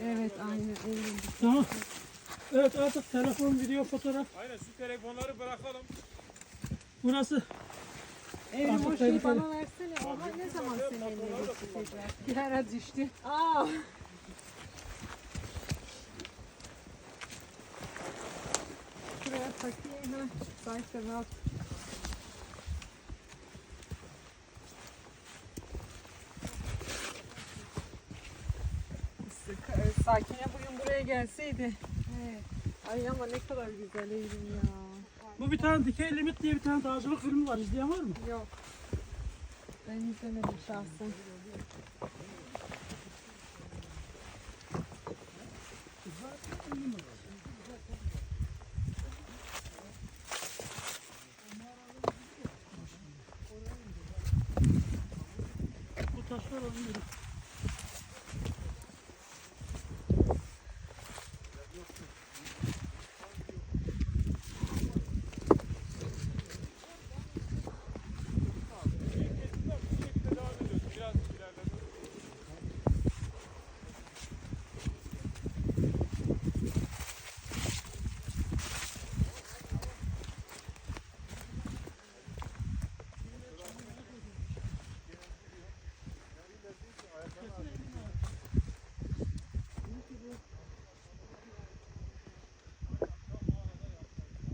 Evet aynen öyle. Tamam. Evet artık telefon, video, fotoğraf. Aynen şu telefonları bırakalım. Burası. Evrim Artık o şeyi tehlikeli. bana versene. Oha ne zaman senin eline geçti tekrar? Bir ara düştü. Aa. Şuraya takayım ha. Sanki rahat. Sakine bugün buraya gelseydi. Evet. Ay ama ne kadar güzel Evrim ya. Bu bir tane Dikey Limit diye bir tane dağcılık filmi var. İzleyen var mı? Yok. Ben izlemedim şahsen. Bu taşlar alınıyor.